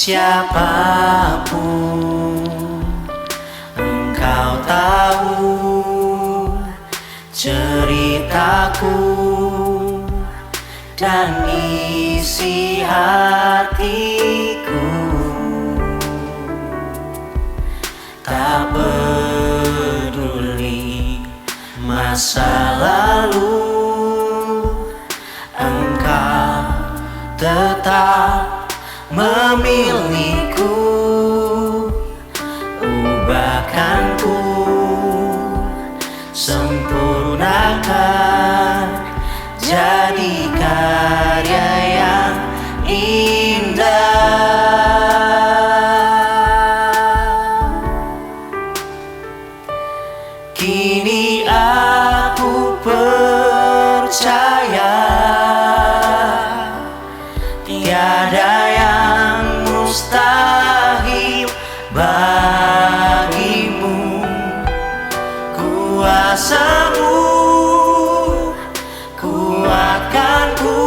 siapapun. Engkau tahu ceritaku dan isi hatiku. Tak peduli masa lalu, Engkau tetap memilihku. Ubahkanku, sempurnakan, jadi karya yang indah. Kini aku percaya tiada yang mustahil bagimu. Kuasamu kuatkanku,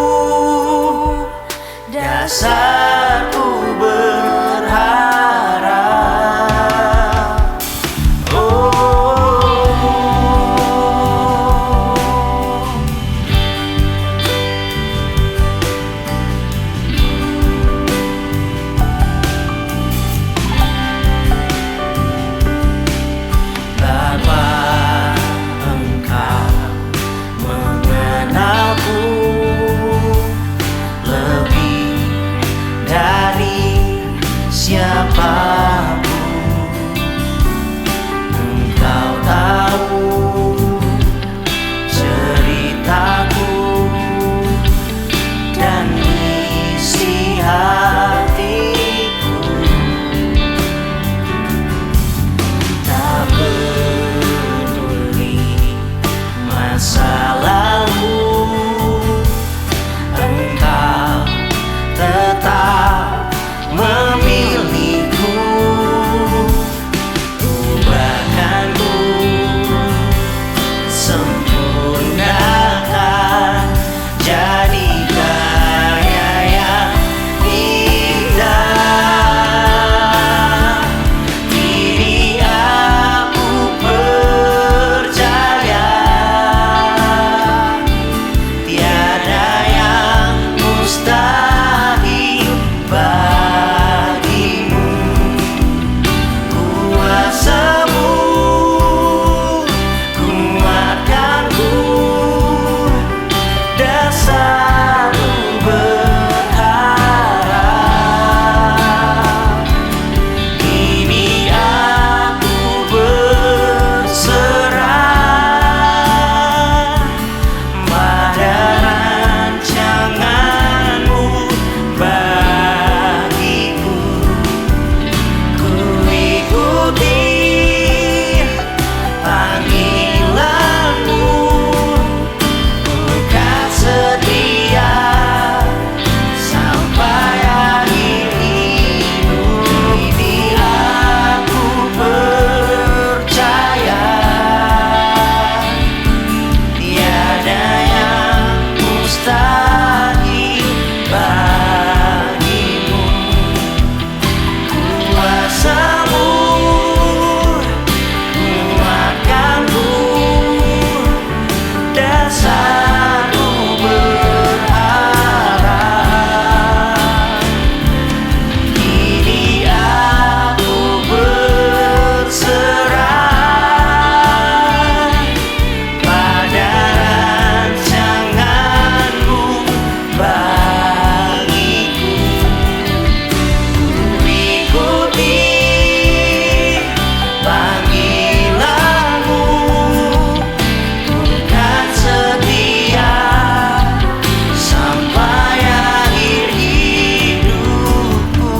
dasarku berharap. Bapa, Engkau mengenalku lebih dari siapapun. Engkau tahu ceritaku dan isi hatiku. Tak peduli masa lalu, Engkau tetap memilihku. Ubahkanku, sempurnakan, jadi karya yang indah. Kini aku percaya tiada yang mustahil bagimu. Kuasamu kuatkanku, dasarku berharap. Kini aku berserah pada rancanganmu bagiku. Ku ikuti panggilanmu, bukan setia sampai akhir hidup. Ini aku percaya tiada yang mustahil bagimu. Kuasamu kuatkanku, dasarku berharap. Kini aku berserah pada rancanganmu bagiku. Ku ikuti panggilanmu, bukan setia sampai akhir hidupku.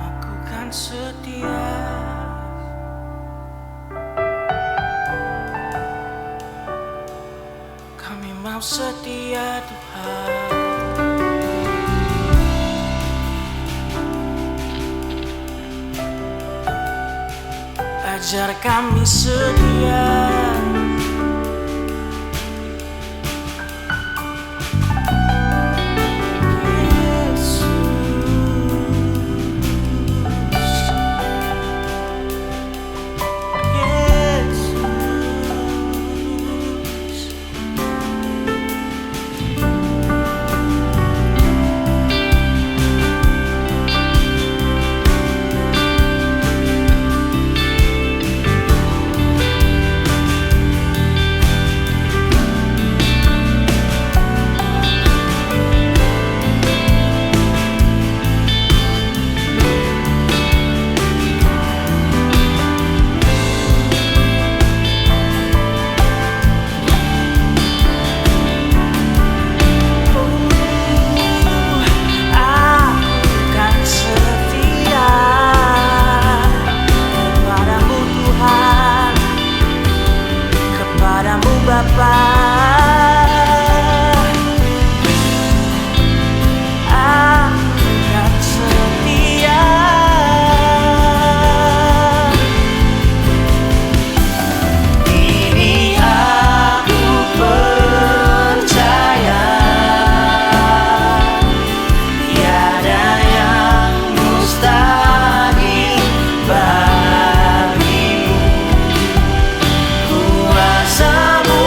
Aku kan setia, kami mau setia Tuhan. ajar kami setia. Bapa, akan setia. Ini aku percaya, tiada yang mustahil bagimu. Kuasamu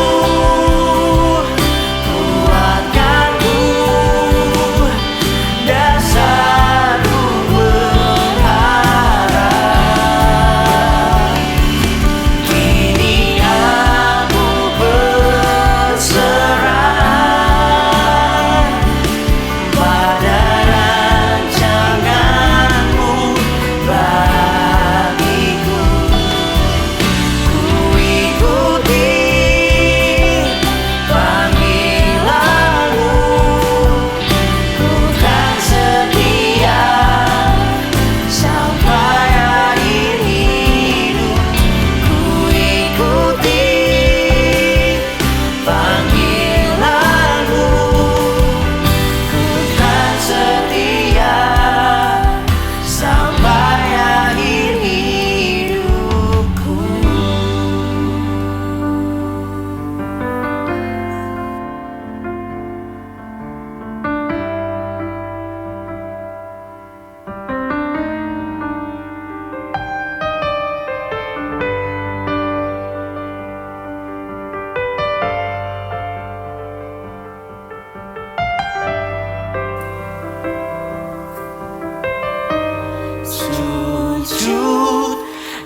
sujud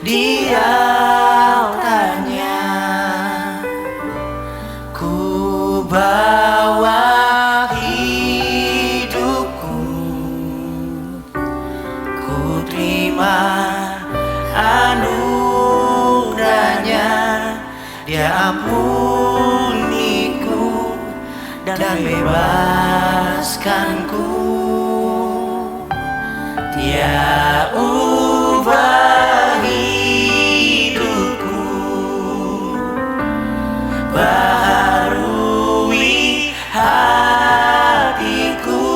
di altarnya, ku bawa hidupku, ku terima anugerahnya. Dia ampuniku dan bebaskanku. Dia ubah hidupku, baharui hatiku.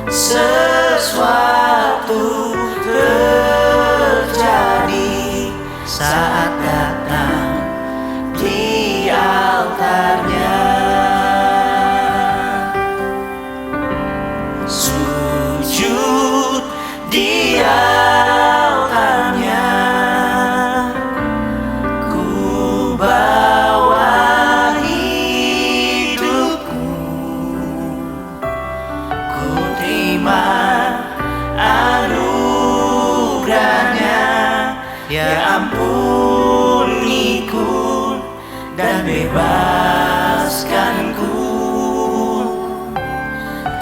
Sesuatu terjadi saat datang di altarnya. Sujud di altarnya, ku bawa hidupku, ku terima anugerahnya. Dia ampuniku dan bebaskanku.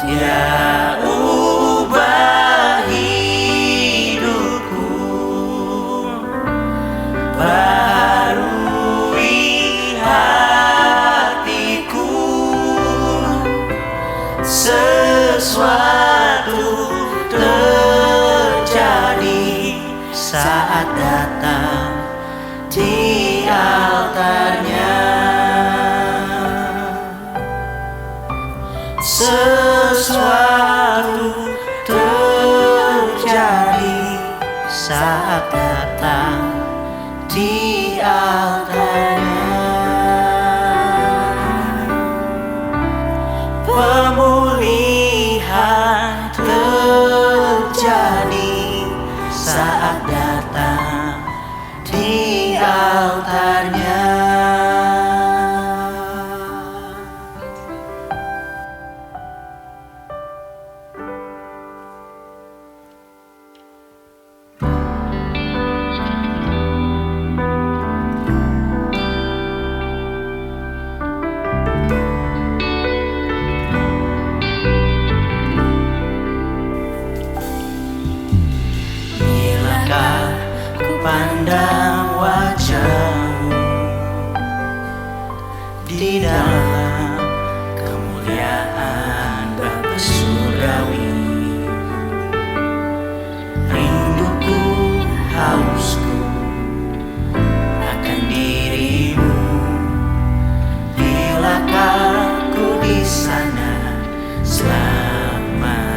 Dia ubah hidupku, baharui hatiku. Sesuatu terjadi saat datang di altarnya. Sesuatu terjadi saat datang di altarnya. Pemulihan terjadi saat datang di altarnya. Pandang wajahmu di dalam kemuliaan Bapa surgawi. Rinduku, hausku akan dirimu. Bilakah ku di sana selamanya.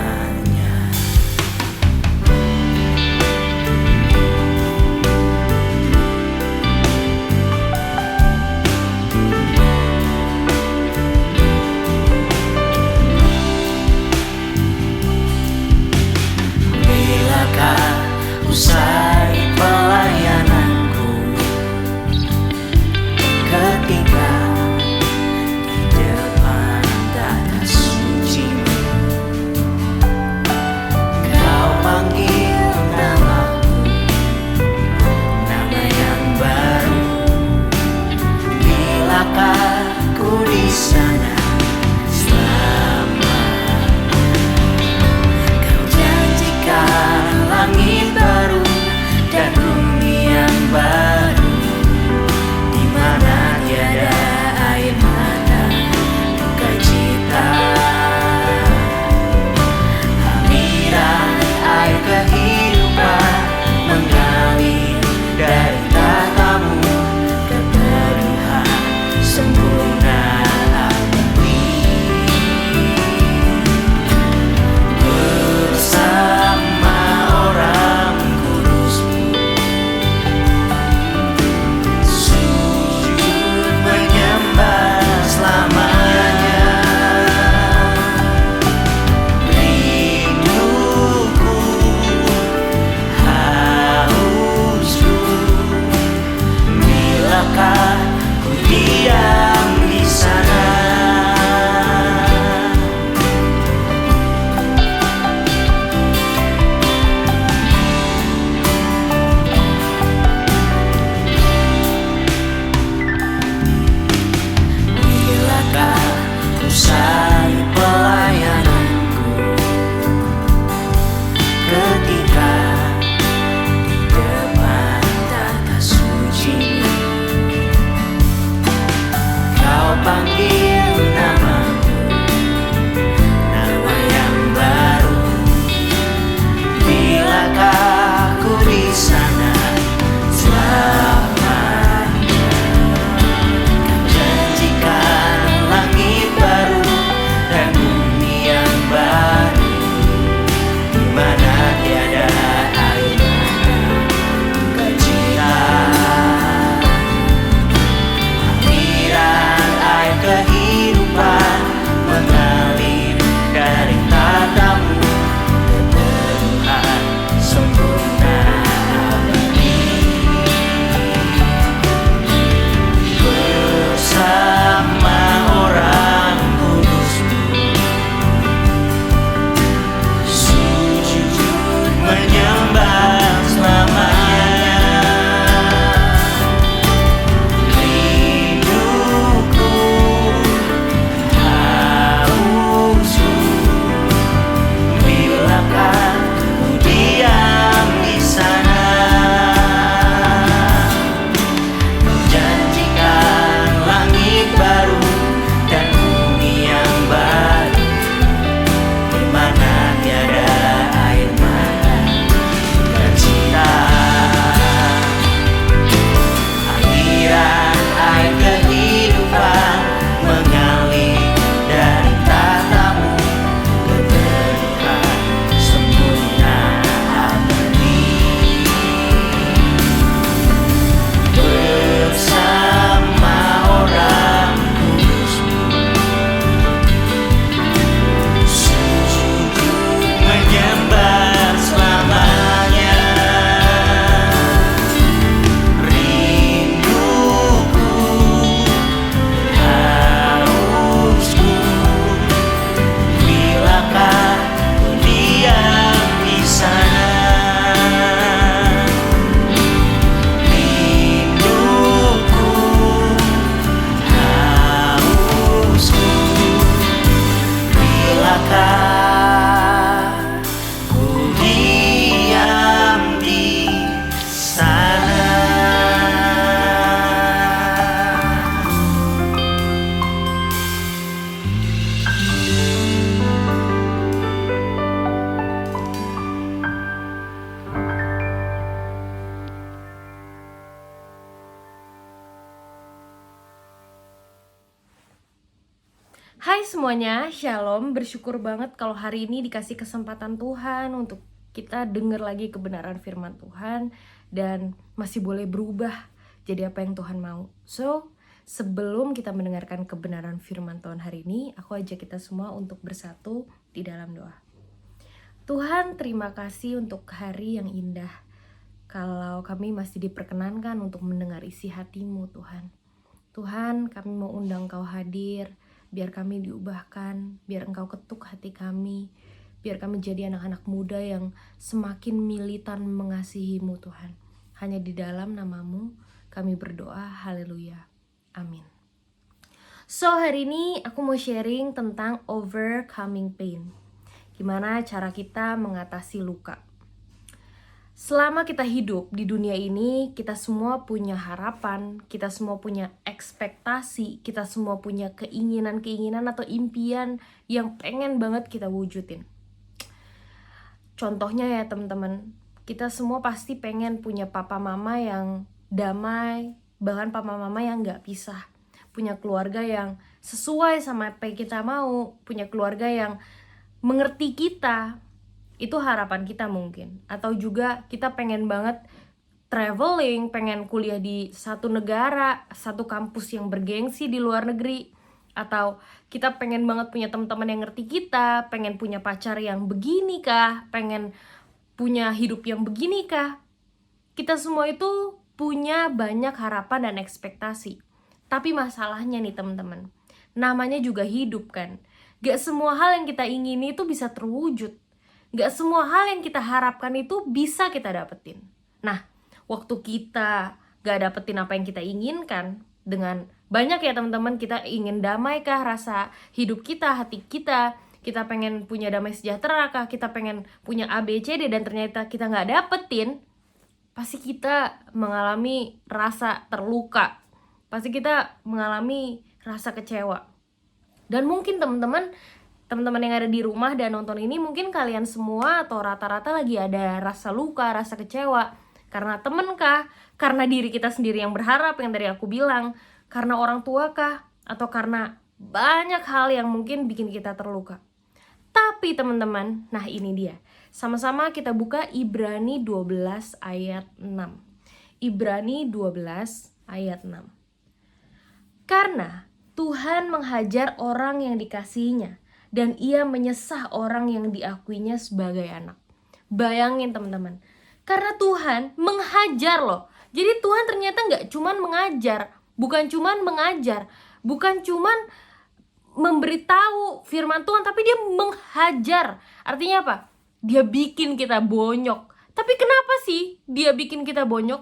Hai semuanya, Shalom. Bersyukur banget kalau hari ini dikasih kesempatan Tuhan untuk kita dengar lagi kebenaran firman Tuhan dan masih boleh berubah jadi apa yang Tuhan mau. So, sebelum kita mendengarkan kebenaran firman Tuhan hari ini, aku ajak kita semua untuk bersatu di dalam doa. Tuhan, terima kasih untuk hari yang indah. Kalau kami masih diperkenankan untuk mendengar isi hati-Mu, Tuhan. Tuhan, kami mau undang Kau hadir, biar kami diubahkan, biar Engkau ketuk hati kami, biar kami jadi anak-anak muda yang semakin militan mengasihi-Mu, Tuhan. Hanya di dalam nama-Mu kami berdoa, haleluya, amin. So, hari ini aku mau sharing tentang overcoming pain. Gimana cara kita mengatasi luka. Selama kita hidup di dunia ini, kita semua punya harapan, kita semua punya ekspektasi, kita semua punya keinginan-keinginan atau impian yang pengen banget kita wujudin. Contohnya ya teman-teman, kita semua pasti pengen punya papa mama yang damai, bahkan papa mama yang gak pisah. Punya keluarga yang sesuai sama apa yang kita mau, punya keluarga yang mengerti kita. Itu harapan kita mungkin. Atau juga kita pengen banget traveling, pengen kuliah di satu negara, satu kampus yang bergengsi di luar negeri. Atau kita pengen banget punya teman-teman yang ngerti kita, pengen punya pacar yang begini kah, pengen punya hidup yang begini kah. Kita semua itu punya banyak harapan dan ekspektasi. Tapi masalahnya nih teman-teman, namanya juga hidup kan. Gak semua hal yang kita ingini itu bisa terwujud. Gak semua hal yang kita harapkan itu bisa kita dapetin. Nah, waktu kita gak dapetin apa yang kita inginkan, dengan banyak ya teman-teman, kita ingin damai kah rasa hidup kita, hati kita pengen punya damai sejahtera kah, kita pengen punya A, B, C, D, dan ternyata kita gak dapetin, pasti kita mengalami rasa terluka, pasti kita mengalami rasa kecewa. Dan mungkin teman-teman yang ada di rumah dan nonton ini, mungkin kalian semua atau rata-rata lagi ada rasa luka, rasa kecewa. Karena temen kah? Karena diri kita sendiri yang berharap, yang tadi aku bilang. Karena orang tua kah? Atau karena banyak hal yang mungkin bikin kita terluka. Tapi teman-teman, nah ini dia. Sama-sama kita buka Ibrani 12 ayat 6. Ibrani 12 ayat 6. Karena Tuhan menghajar orang yang dikasihinya, dan ia menyesah orang yang diakuinya sebagai anak. Bayangin teman-teman, karena Tuhan menghajar loh. Jadi Tuhan ternyata gak cuman mengajar, bukan cuman memberitahu firman Tuhan, tapi dia menghajar. Artinya apa? Dia bikin kita bonyok. Tapi kenapa sih dia bikin kita bonyok?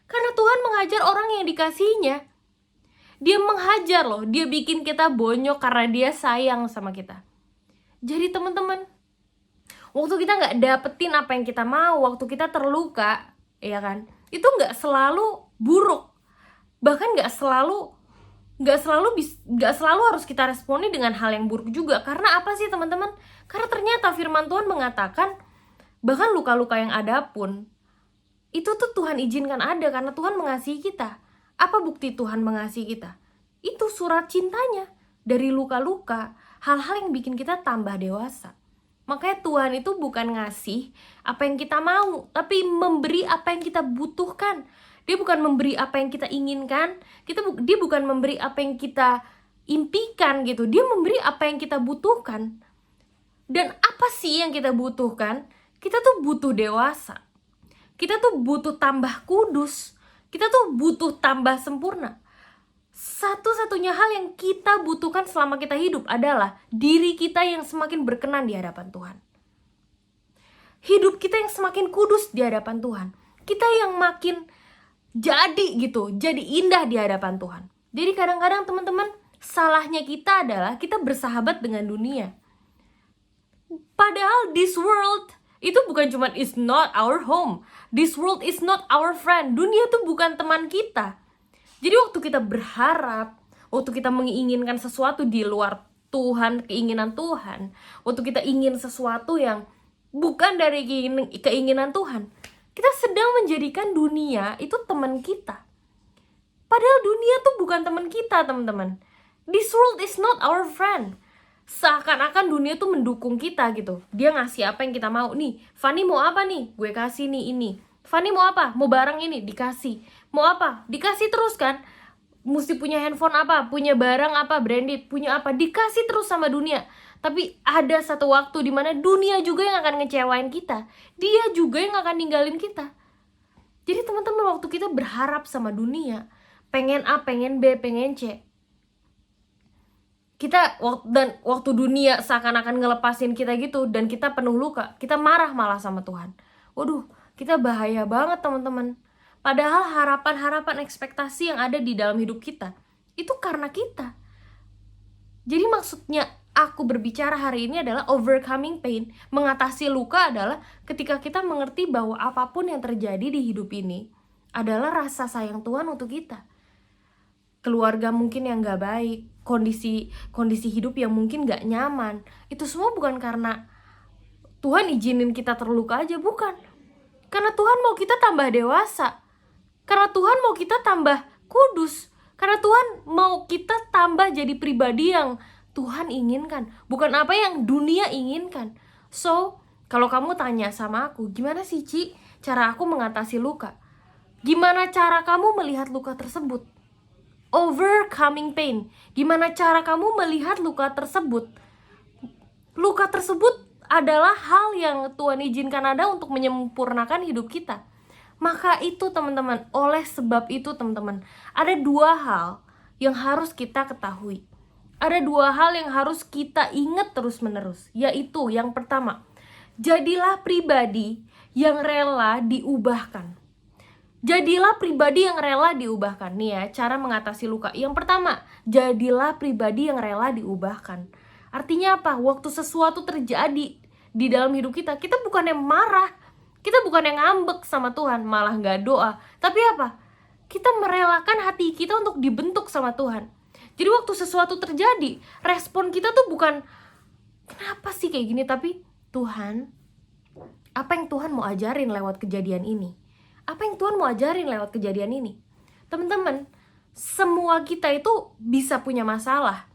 Karena Tuhan menghajar orang yang dikasihinya. Dia menghajar loh, dia bikin kita bonyok karena dia sayang sama kita. Jadi teman-teman, waktu kita gak dapetin apa yang kita mau, waktu kita terluka, ya kan, itu gak selalu buruk. Bahkan gak selalu harus kita responi dengan hal yang buruk juga. Karena apa sih teman-teman? Karena ternyata firman Tuhan mengatakan, bahkan luka-luka yang ada pun, itu tuh Tuhan izinkan ada karena Tuhan mengasihi kita. Apa bukti Tuhan mengasihi kita? Itu surat cintanya. Dari luka-luka, hal-hal yang bikin kita tambah dewasa. Makanya Tuhan itu bukan ngasih apa yang kita mau, tapi memberi apa yang kita butuhkan. Dia bukan memberi apa yang kita inginkan, dia bukan memberi apa yang kita impikan gitu. Dia memberi apa yang kita butuhkan. Dan apa sih yang kita butuhkan? Kita tuh butuh dewasa. Kita tuh butuh tambah kudus. Kita tuh butuh tambah sempurna. Satu-satunya hal yang kita butuhkan selama kita hidup adalah diri kita yang semakin berkenan di hadapan Tuhan. Hidup kita yang semakin kudus di hadapan Tuhan. Kita yang makin jadi indah di hadapan Tuhan. Jadi kadang-kadang teman-teman, salahnya kita adalah kita bersahabat dengan dunia. Padahal this world itu bukan cuma is not our home. This world is not our friend. Dunia tuh bukan teman kita. Jadi waktu kita berharap, waktu kita menginginkan sesuatu di luar Tuhan, keinginan Tuhan, waktu kita ingin sesuatu yang bukan dari keinginan Tuhan, kita sedang menjadikan dunia itu teman kita. Padahal dunia tuh bukan teman kita, teman-teman. This world is not our friend. Seakan-akan dunia tuh mendukung kita gitu. Dia ngasih apa yang kita mau. Nih, Fanny mau apa nih? Gue kasih nih ini. Fanny mau apa? Mau barang ini? Dikasih. Mau apa? Dikasih terus kan? Mesti punya handphone apa? Punya barang apa? Branded? Punya apa? Dikasih terus sama dunia. Tapi ada satu waktu dimana dunia juga yang akan ngecewain kita. Dia juga yang akan ninggalin kita. Jadi teman-teman, waktu kita berharap sama dunia, pengen A, pengen B, pengen C, waktu dunia seakan-akan ngelepasin kita gitu, dan kita penuh luka, kita marah malah sama Tuhan. Waduh, kita bahaya banget teman-teman. Padahal harapan-harapan ekspektasi yang ada di dalam hidup kita itu karena kita. Jadi maksudnya aku berbicara hari ini adalah overcoming pain. Mengatasi luka adalah ketika kita mengerti bahwa apapun yang terjadi di hidup ini adalah rasa sayang Tuhan untuk kita. Keluarga mungkin yang gak baik, kondisi hidup yang mungkin gak nyaman, itu semua bukan karena Tuhan izinin kita terluka aja, bukan. Karena Tuhan mau kita tambah dewasa. Karena Tuhan mau kita tambah kudus. Karena Tuhan mau kita tambah jadi pribadi yang Tuhan inginkan, bukan apa yang dunia inginkan. So, kalau kamu tanya sama aku, gimana sih Ci cara aku mengatasi luka? Gimana cara kamu melihat luka tersebut? Overcoming pain. Gimana cara kamu melihat luka tersebut? Luka tersebut adalah hal yang Tuhan izinkan ada untuk menyempurnakan hidup kita. Maka itu teman-teman, oleh sebab itu teman-teman, ada dua hal yang harus kita ketahui. Ada dua hal yang harus kita ingat terus-menerus. Yaitu yang pertama, jadilah pribadi yang rela diubahkan. Jadilah pribadi yang rela diubahkan. Nih ya, cara mengatasi luka. Yang pertama, jadilah pribadi yang rela diubahkan. Artinya apa? Waktu sesuatu terjadi di dalam hidup kita, kita bukan yang marah, kita bukan yang ngambek sama Tuhan, malah gak doa. Tapi apa? Kita merelakan hati kita untuk dibentuk sama Tuhan. Jadi waktu sesuatu terjadi, respon kita tuh bukan kenapa sih kayak gini, tapi Tuhan, apa yang Tuhan mau ajarin lewat kejadian ini? Apa yang Tuhan mau ajarin lewat kejadian ini? Teman-teman, semua kita itu bisa punya masalah.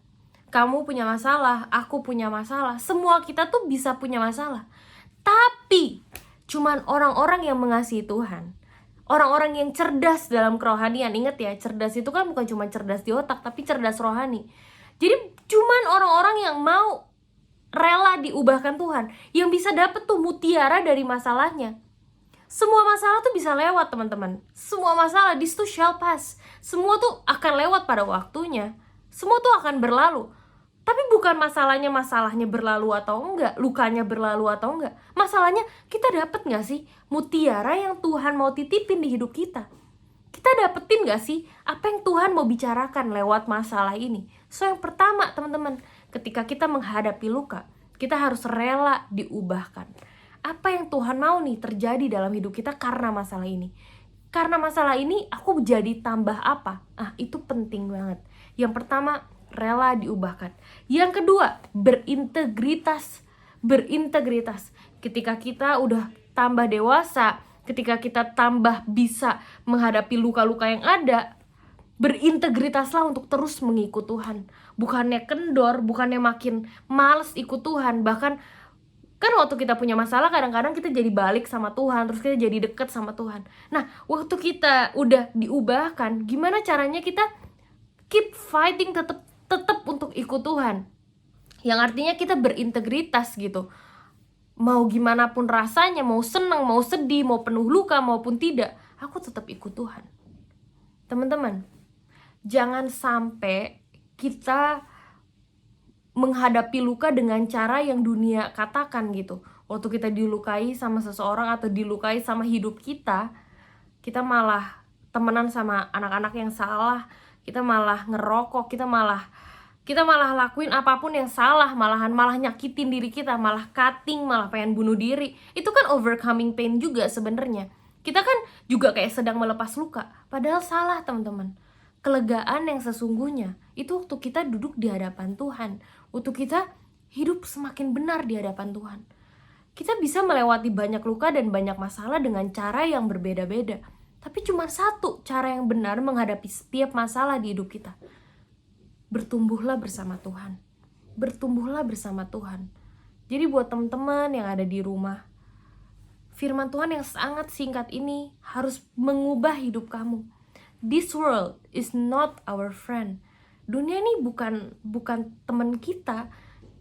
Kamu punya masalah, aku punya masalah. Semua kita tuh bisa punya masalah. Tapi cuman orang-orang yang mengasihi Tuhan, orang-orang yang cerdas dalam kerohanian. Ingat ya, cerdas itu kan bukan cuma cerdas di otak, tapi cerdas rohani. Jadi cuman orang-orang yang mau rela diubahkan Tuhan yang bisa dapet tuh mutiara dari masalahnya. Semua masalah tuh bisa lewat teman-teman. Semua masalah, this too shall pass. Semua tuh akan lewat pada waktunya. Semua tuh akan berlalu. Tapi bukan masalahnya berlalu atau enggak, lukanya berlalu atau enggak. Masalahnya kita dapet gak sih mutiara yang Tuhan mau titipin di hidup kita? Kita dapetin gak sih apa yang Tuhan mau bicarakan lewat masalah ini? So yang pertama teman-teman, ketika kita menghadapi luka, kita harus rela diubahkan. Apa yang Tuhan mau nih terjadi dalam hidup kita karena masalah ini? Karena masalah ini aku jadi tambah apa? Itu penting banget. Yang pertama, rela diubahkan. Yang kedua, berintegritas. Berintegritas. Ketika kita udah tambah dewasa, ketika kita tambah bisa menghadapi luka-luka yang ada, berintegritaslah untuk terus mengikut Tuhan. Bukannya kendor, bukannya makin males ikut Tuhan. Bahkan kan waktu kita punya masalah kadang-kadang kita jadi balik sama Tuhan, terus kita jadi deket sama Tuhan. Nah, waktu kita udah diubahkan, gimana caranya kita keep fighting tetap untuk ikut Tuhan? Yang artinya kita berintegritas gitu. Mau gimana pun rasanya, mau senang, mau sedih, mau penuh luka maupun tidak, aku tetap ikut Tuhan. Teman-teman, jangan sampai kita menghadapi luka dengan cara yang dunia katakan gitu. Waktu kita dilukai sama seseorang atau dilukai sama hidup kita malah temenan sama anak-anak yang salah, kita malah ngerokok, kita malah lakuin apapun yang salah, malah nyakitin diri kita, malah cutting, malah pengen bunuh diri. Itu kan overcoming pain juga sebenarnya. Kita kan juga kayak sedang melepas luka, padahal salah teman-teman. Kelegaan yang sesungguhnya itu waktu kita duduk di hadapan Tuhan, waktu kita hidup semakin benar di hadapan Tuhan. Kita bisa melewati banyak luka dan banyak masalah dengan cara yang berbeda-beda, tapi cuma satu cara yang benar menghadapi setiap masalah di hidup kita. bertumbuhlah bersama Tuhan. Bertumbuhlah bersama Tuhan. Jadi buat teman-teman yang ada di rumah, firman Tuhan yang sangat singkat ini harus mengubah hidup kamu. This world is not our friend. Dunia ini bukan teman kita.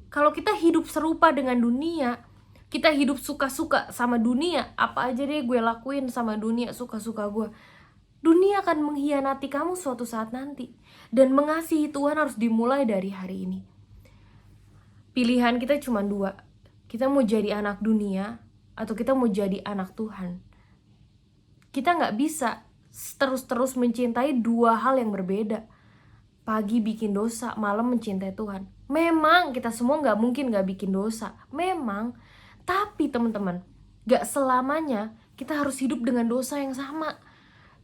Kalau kita hidup serupa dengan dunia, kita hidup suka-suka sama dunia, apa aja deh gue lakuin sama dunia, suka-suka gue, dunia akan mengkhianati kamu suatu saat nanti. Dan mengasihi Tuhan harus dimulai dari hari ini. Pilihan kita cuma dua. Kita mau jadi anak dunia atau kita mau jadi anak Tuhan. Kita gak bisa terus-terus mencintai dua hal yang berbeda. Pagi bikin dosa, malam mencintai Tuhan. Memang kita semua gak mungkin gak bikin dosa. Memang. Tapi teman-teman, gak selamanya kita harus hidup dengan dosa yang sama,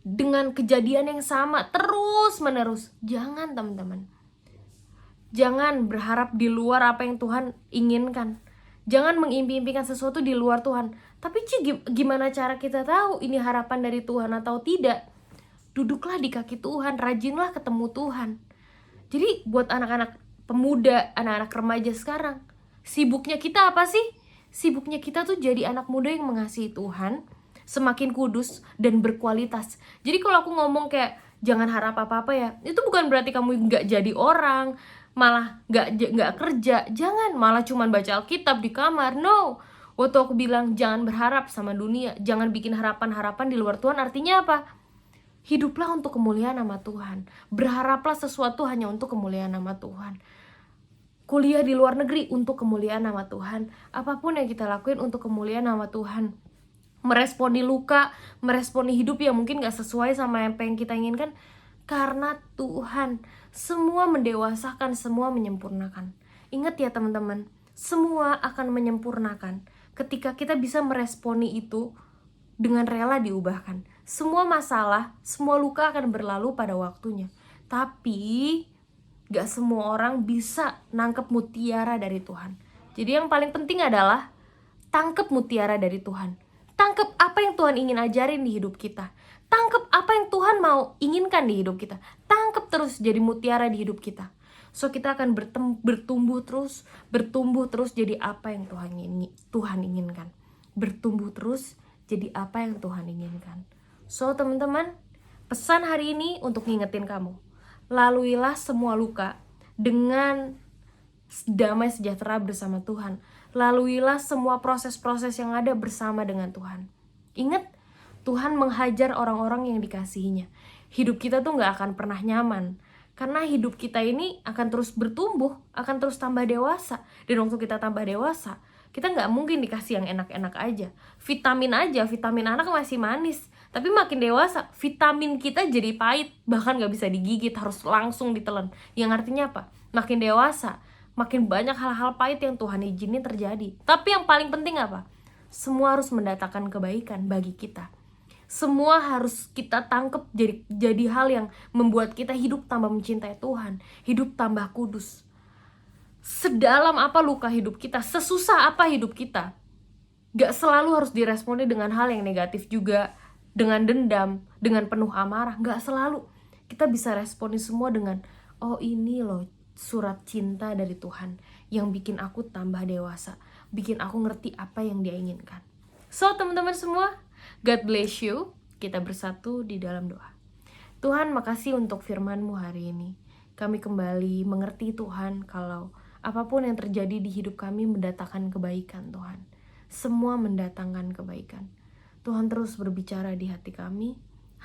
dengan kejadian yang sama terus menerus. Jangan teman-teman. Jangan berharap di luar apa yang Tuhan inginkan. Jangan mengimpi-impikan sesuatu di luar Tuhan. Tapi gimana cara kita tahu ini harapan dari Tuhan atau tidak? Duduklah di kaki Tuhan, rajinlah ketemu Tuhan. Jadi buat anak-anak pemuda, anak-anak remaja sekarang, sibuknya kita apa sih? Sibuknya kita tuh jadi anak muda yang mengasihi Tuhan, semakin kudus dan berkualitas. Jadi kalau aku ngomong kayak jangan harap apa-apa ya, itu bukan berarti kamu gak jadi orang, malah gak kerja. Jangan, malah cuman baca Alkitab di kamar. No. Waktu aku bilang jangan berharap sama dunia, jangan bikin harapan-harapan di luar Tuhan, artinya apa? Hiduplah untuk kemuliaan nama Tuhan. Berharaplah sesuatu hanya untuk kemuliaan nama Tuhan. Kuliah di luar negeri untuk kemuliaan nama Tuhan. Apapun yang kita lakuin untuk kemuliaan nama Tuhan. Meresponi luka, meresponi hidup yang mungkin gak sesuai sama apa yang kita inginkan. Karena Tuhan semua mendewasakan, semua menyempurnakan. Ingat ya teman-teman, semua akan menyempurnakan ketika kita bisa meresponi itu dengan rela diubahkan. Semua masalah, semua luka akan berlalu pada waktunya. Tapi gak semua orang bisa nangkep mutiara dari Tuhan. Jadi yang paling penting adalah tangkep mutiara dari Tuhan. Tangkep apa yang Tuhan ingin ajarin di hidup kita. Tangkep apa yang Tuhan mau inginkan di hidup kita. Tangkep terus jadi mutiara di hidup kita. So kita akan bertumbuh terus jadi apa yang Tuhan inginkan. Bertumbuh terus jadi apa yang Tuhan inginkan. So teman-teman, pesan hari ini untuk ngingetin kamu. Laluilah semua luka dengan damai sejahtera bersama Tuhan. Laluilah semua proses-proses yang ada bersama dengan Tuhan. Ingat, Tuhan menghajar orang-orang yang dikasihinya. Hidup kita tuh gak akan pernah nyaman. Karena hidup kita ini akan terus bertumbuh, akan terus tambah dewasa. Dan waktu kita tambah dewasa, kita gak mungkin dikasih yang enak-enak aja. Vitamin anak masih manis. Tapi makin dewasa, vitamin kita jadi pahit. Bahkan gak bisa digigit, harus langsung ditelan. Yang artinya apa? Makin dewasa, makin banyak hal-hal pahit yang Tuhan izinin terjadi. Tapi yang paling penting apa? Semua harus mendatangkan kebaikan bagi kita. Semua harus kita tangkep jadi hal yang membuat kita hidup tambah mencintai Tuhan, hidup tambah kudus. Sedalam apa luka hidup kita, sesusah apa hidup kita, gak selalu harus diresponi dengan hal yang negatif juga, dengan dendam, dengan penuh amarah. Gak selalu. Kita bisa responi semua dengan, oh ini loh surat cinta dari Tuhan yang bikin aku tambah dewasa, bikin aku ngerti apa yang Dia inginkan. So teman-teman semua, God bless you. Kita bersatu di dalam doa. Tuhan, makasih untuk firman-Mu hari ini. Kami kembali mengerti Tuhan kalau apapun yang terjadi di hidup kami mendatangkan kebaikan Tuhan. Semua mendatangkan kebaikan. Tuhan terus berbicara di hati kami.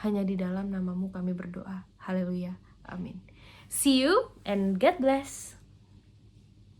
Hanya di dalam nama-Mu kami berdoa. Haleluya. Amin. See you and God bless.